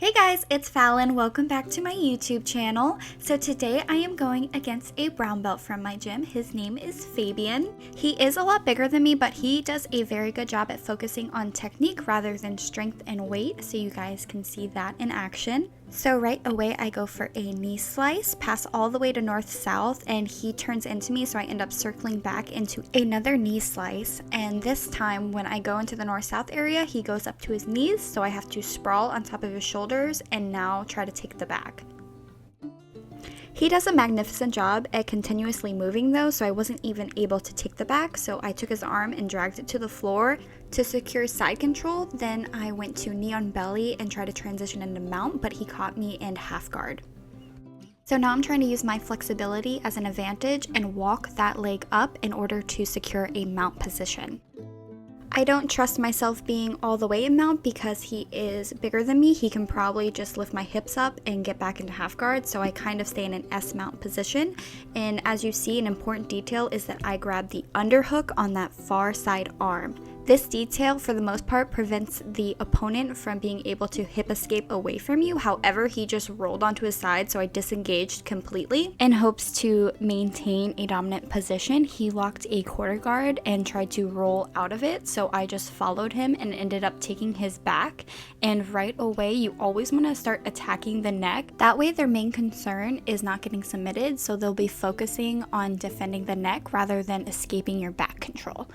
Hey guys, it's Fallon. Welcome back to my YouTube channel. So today I am going against a brown belt from my gym. His name is Fabian. He is a lot bigger than me, but he does a very good job at focusing on technique rather than strength and weight, so you guys can see that in action. So right away I go for a knee slice, pass all the way to north-south, and he turns into me, so I end up circling back into another knee slice. And this time when I go into the north-south area, he goes up to his knees, so I have to sprawl on top of his shoulders and now try to take the back. He does a magnificent job at continuously moving though, so I wasn't even able to take the back, so I took his arm and dragged it to the floor to secure side control. Then I went to knee on belly and tried to transition into mount, but he caught me in half guard. So now I'm trying to use my flexibility as an advantage and walk that leg up in order to secure a mount position. I don't trust myself being all the way in mount because he is bigger than me. He can probably just lift my hips up and get back into half guard, so I kind of stay in an S mount position. And as you see, an important detail is that I grab the underhook on that far side arm. This detail, for the most part, prevents the opponent from being able to hip escape away from you. However, he just rolled onto his side, so I disengaged completely. In hopes to maintain a dominant position, he locked a quarter guard and tried to roll out of it, so I just followed him and ended up taking his back. And right away, you always want to start attacking the neck. That way, their main concern is not getting submitted, so they'll be focusing on defending the neck rather than escaping your back control.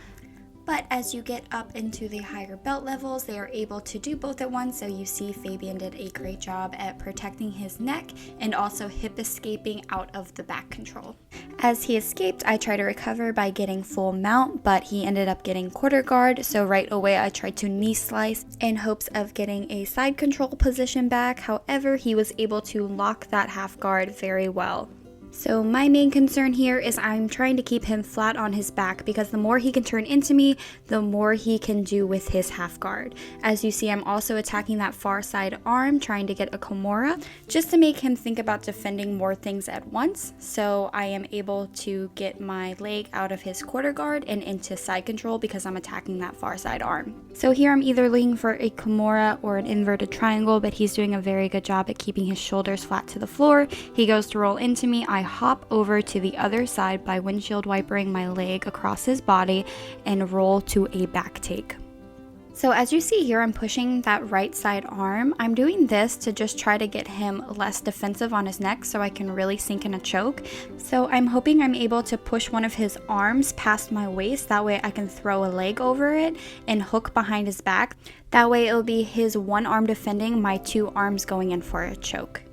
But as you get up into the higher belt levels, they are able to do both at once. So you see Fabian did a great job at protecting his neck and also hip escaping out of the back control. As he escaped, I tried to recover by getting full mount, but he ended up getting quarter guard. So right away, I tried to knee slice in hopes of getting a side control position back. However, he was able to lock that half guard very well. So my main concern here is I'm trying to keep him flat on his back because the more he can turn into me, the more he can do with his half guard. As you see, I'm also attacking that far side arm, trying to get a Kimura, just to make him think about defending more things at once. So I am able to get my leg out of his quarter guard and into side control because I'm attacking that far side arm. So here I'm either looking for a Kimura or an inverted triangle, but he's doing a very good job at keeping his shoulders flat to the floor. He goes to roll into me. I hop over to the other side by windshield wipering my leg across his body and roll to a back take. So as you see here, I'm pushing that right side arm. I'm doing this to just try to get him less defensive on his neck so I can really sink in a choke. So I'm hoping I'm able to push one of his arms past my waist. That way I can throw a leg over it and hook behind his back. That way it'll be his one arm defending, my two arms going in for a choke.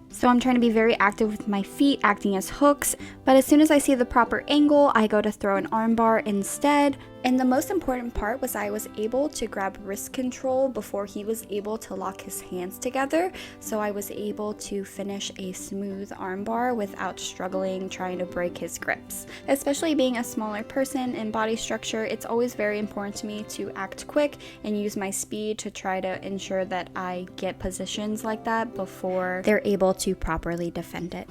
So I'm trying to be very active with my feet, acting as hooks, but as soon as I see the proper angle, I go to throw an armbar instead. And the most important part was I was able to grab wrist control before he was able to lock his hands together, so I was able to finish a smooth armbar without struggling trying to break his grips. Especially being a smaller person in body structure, it's always very important to me to act quick and use my speed to try to ensure that I get positions like that before they're able to properly defend it.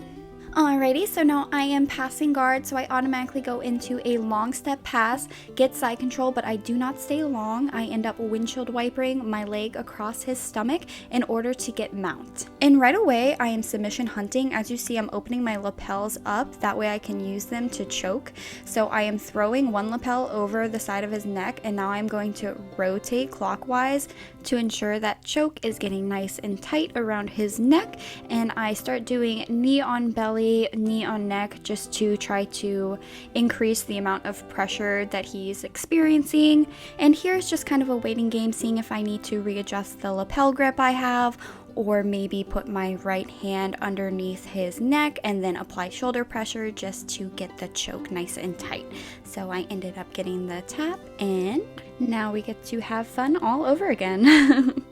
Alrighty, so now I am passing guard, so I automatically go into a long step pass, get side control, but I do not stay long. I end up windshield wipering my leg across his stomach in order to get mount. And right away, I am submission hunting. As you see, I'm opening my lapels up, that way I can use them to choke. So I am throwing one lapel over the side of his neck, and now I'm going to rotate clockwise to ensure that choke is getting nice and tight around his neck. And I start doing knee on belly, knee on neck, just to try to increase the amount of pressure that he's experiencing. And here's just kind of a waiting game, seeing if I need to readjust the lapel grip I have, or maybe put my right hand underneath his neck and then apply shoulder pressure just to get the choke nice and tight. So I ended up getting the tap, and now we get to have fun all over again.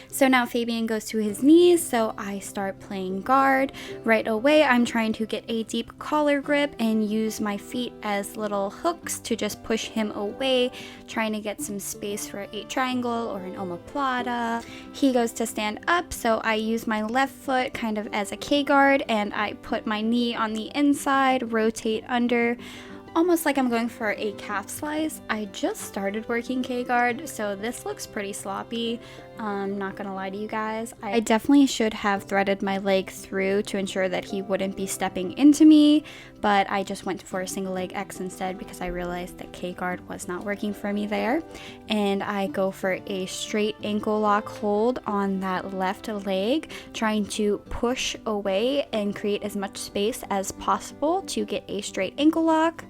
So now Fabian goes to his knees, so I start playing guard. Right away, I'm trying to get a deep collar grip and use my feet as little hooks to just push him away, trying to get some space for a triangle or an omoplata. He goes to stand up, so I use my left foot kind of as a K-guard, and I put my knee on the inside, rotate under, almost like I'm going for a calf slice. I just started working K-guard, so this looks pretty sloppy, I'm not gonna lie to you guys. I definitely should have threaded my leg through to ensure that he wouldn't be stepping into me, but I just went for a single leg X instead because I realized that K-guard was not working for me there. And I go for a straight ankle lock hold on that left leg, trying to push away and create as much space as possible to get a straight ankle lock.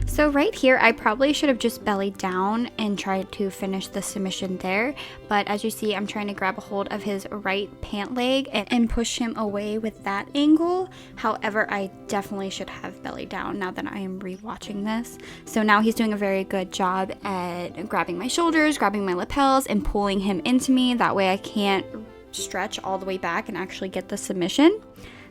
So right here, I probably should have just bellied down and tried to finish the submission there. But as you see, I'm trying to grab a hold of his right pant leg and push him away with that angle. However, I definitely should have bellied down now that I am rewatching this. So now he's doing a very good job at grabbing my shoulders, grabbing my lapels, and pulling him into me. That way I can't stretch all the way back and actually get the submission.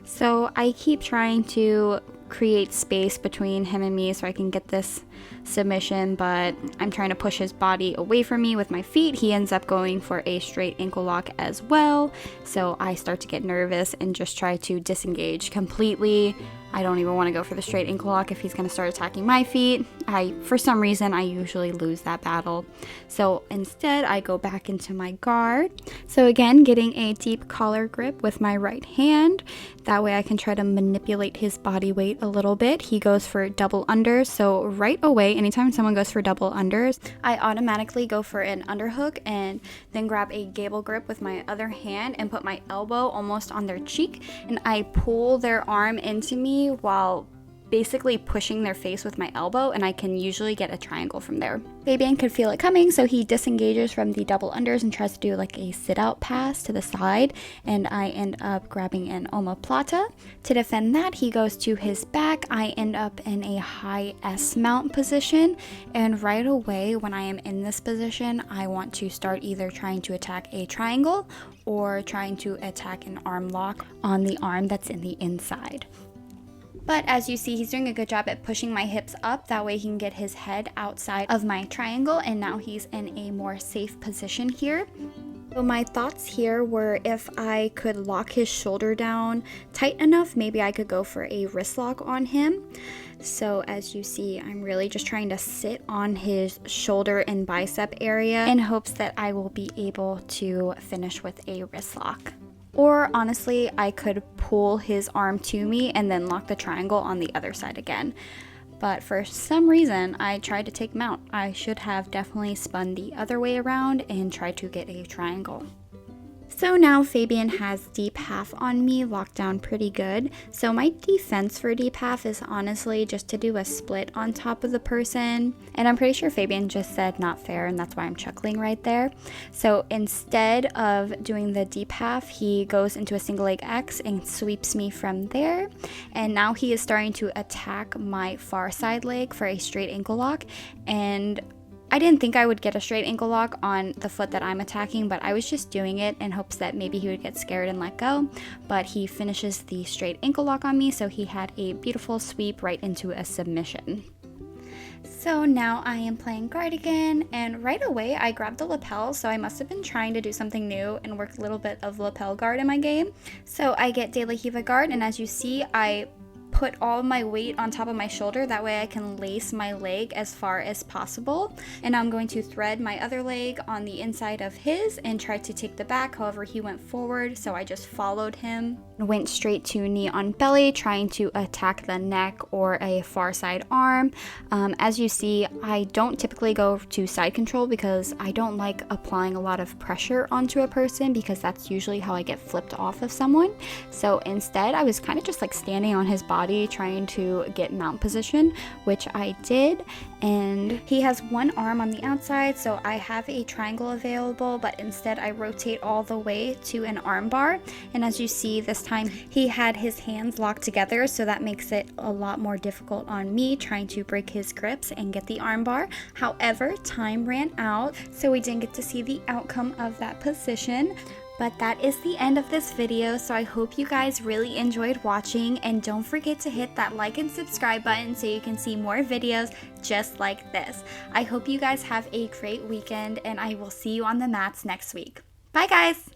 So I keep trying to create space between him and me so I can get this submission, but I'm trying to push his body away from me with my feet. He ends up going for a straight ankle lock as well, so I start to get nervous and just try to disengage completely. I don't even want to go for the straight ankle lock if he's going to start attacking my feet. For some reason, I usually lose that battle. So instead, I go back into my guard. So again, getting a deep collar grip with my right hand. That way I can try to manipulate his body weight a little bit. He goes for double unders. So right away, anytime someone goes for double unders, I automatically go for an underhook and then grab a gable grip with my other hand and put my elbow almost on their cheek. And I pull their arm into me while basically pushing their face with my elbow, and I can usually get a triangle from there. Fabian could feel it coming, so he disengages from the double unders and tries to do like a sit out pass to the side, and I end up grabbing an omoplata. To defend that, he goes to his back. I end up in a high S mount position, and right away when I am in this position, I want to start either trying to attack a triangle or trying to attack an arm lock on the arm that's in the inside. But as you see, he's doing a good job at pushing my hips up. That way he can get his head outside of my triangle, and now he's in a more safe position here. So my thoughts here were if I could lock his shoulder down tight enough, maybe I could go for a wrist lock on him. So as you see, I'm really just trying to sit on his shoulder and bicep area in hopes that I will be able to finish with a wrist lock. Or honestly, I could pull his arm to me and then lock the triangle on the other side again. But for some reason, I tried to take mount. I should have definitely spun the other way around and tried to get a triangle. So now Fabian has deep half on me, locked down pretty good. So my defense for deep half is honestly just to do a split on top of the person. And I'm pretty sure Fabian just said not fair, and that's why I'm chuckling right there. So instead of doing the deep half, he goes into a single leg X and sweeps me from there. And now he is starting to attack my far side leg for a straight ankle lock. And I didn't think I would get a straight ankle lock on the foot that I'm attacking, but I was just doing it in hopes that maybe he would get scared and let go. But he finishes the straight ankle lock on me, so he had a beautiful sweep right into a submission. So now I am playing guard again, and right away I grabbed the lapel, so I must have been trying to do something new and work a little bit of lapel guard in my game. So I get De La Hiva guard, and as you see, I put all of my weight on top of my shoulder. That way I can lace my leg as far as possible. And I'm going to thread my other leg on the inside of his and try to take the back. However, he went forward, so I just followed him. Went straight to knee on belly, trying to attack the neck or a far side arm. As you see, I don't typically go to side control because I don't like applying a lot of pressure onto a person, because that's usually how I get flipped off of someone. So instead, I was kind of just like standing on his body trying to get mount position, which I did. And he has one arm on the outside, so I have a triangle available, but instead I rotate all the way to an arm bar. And as you see, this time he had his hands locked together, so that makes it a lot more difficult on me trying to break his grips and get the arm bar. However, time ran out, so we didn't get to see the outcome of that position. But that is the end of this video, so I hope you guys really enjoyed watching, and don't forget to hit that like and subscribe button so you can see more videos just like this. I hope you guys have a great weekend, and I will see you on the mats next week. Bye guys!